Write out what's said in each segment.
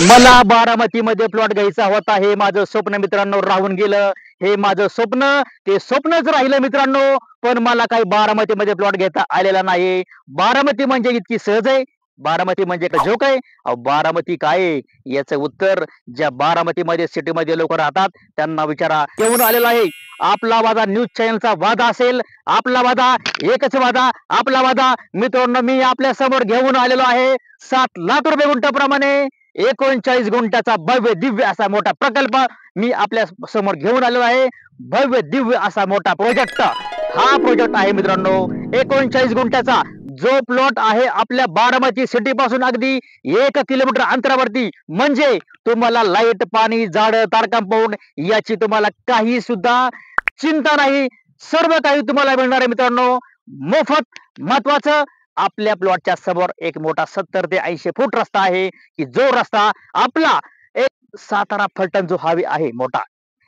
मला बारामतीमध्ये प्लॉट घ्यायचा होता, हे माझं स्वप्न मित्रांनो राहून गेलं. हे माझं स्वप्न ते स्वप्नच राहिलं मित्रांनो. पण मला काही बारामतीमध्ये प्लॉट घेता आलेला नाही. बारामती म्हणजे इतकी सहज आहे? बारामती म्हणजे का जोक आहे? अहो बारामती काय आहे? याचं उत्तर ज्या बारामतीमध्ये सिटीमध्ये लोक राहतात त्यांना विचारा. घेऊन आलेला आहे आपला वादा न्यूज चॅनलचा वादा असेल. आपला वादा एकच वादा, आपला वादा मित्रांनो. मी आपल्या समोर घेऊन आलेलो आहे 7 लाख रुपये गुंठ्याप्रमाणे 39 गुंठ्याचा भव्य दिव्य असा मोठा प्रकल्प मी आपल्या समोर घेऊन आलेलो आहे. भव्य दिव्य असा मोठा प्रोजेक्ट हा प्रोजेक्ट आहे मित्रांनो. 39 गुंठ्याचा जो प्लॉट आहे आपल्या बारामती सिटी पासून अगदी 1 किलोमीटर अंतरावरती. म्हणजे तुम्हाला लाईट, पाणी, झाड, तार कंपाऊंड याची तुम्हाला काही सुद्धा चिंता नाही. सर्व काही तुम्हाला मिळणार आहे मित्रांनो मोफत. महत्वाचं आपल्या प्लॉटच्या समोर एक मोठा 70 ते 80 फूट रस्ता आहे की जो रस्ता आपला एक सातारा फलटण जो हायवे आहे मोठा,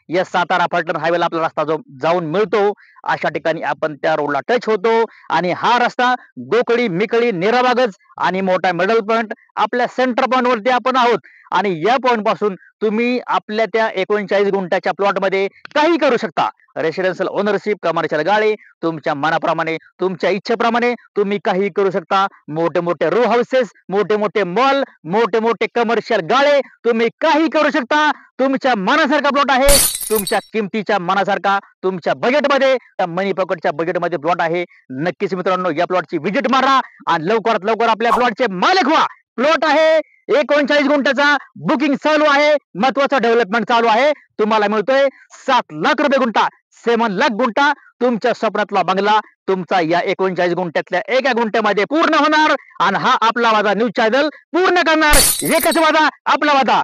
या सातारा फलटण हायवेला आपला रस्ता जो जाऊन मिळतो अशा ठिकाणी आपण त्या रोडला टच होतो. आणि हा रस्ता गोकळी मिकळी निरावागज आणि मोठा मिडल पॉइंट आपल्या सेंटर पॉइंट वरती आपण आहोत. आणि या पॉइंट पासून तुम्ही आपल्या त्या 39 गुंठ्याच्या प्लॉट मध्ये काही करू शकता. रेसिडेन्शियल ओनरशिप, कमर्शियल गाळे तुमच्या मनाप्रमाणे तुमच्या इच्छेप्रमाणे तुम्ही काही करू शकता. मोठे मोठे रो हाऊसेस, मोठे मोठे मॉल, मोठे मोठे कमर्शियल गाळे तुम्ही काही करू शकता. तुमच्या मनासारखा प्लॉट आहे, तुमच्या किमतीच्या मनासारखा, तुमच्या बजेटमध्ये, मनी पॉकेटच्या बजेटमध्ये प्लॉट आहे. नक्कीच मित्रांनो या प्लॉटची व्हिजिट मारा आणि लवकरात लवकर आपल्या प्लॉटचे मालक व्हा. प्लॉट आहे 39 गुंठ्याचा, बुकिंग चालू आहे, महत्वाचा डेव्हलपमेंट चालू आहे. तुम्हाला मिळतोय 7 लाख रुपये गुंठा, 7 लाख गुंठा. तुमच्या स्वप्नातला बंगला तुमचा या 39 गुंठ्यातल्या एका गुंठ्यामध्ये पूर्ण होणार. आणि हा आपला वादा न्यूज चॅनल पूर्ण करणार. एकच वादा, आपला वादा.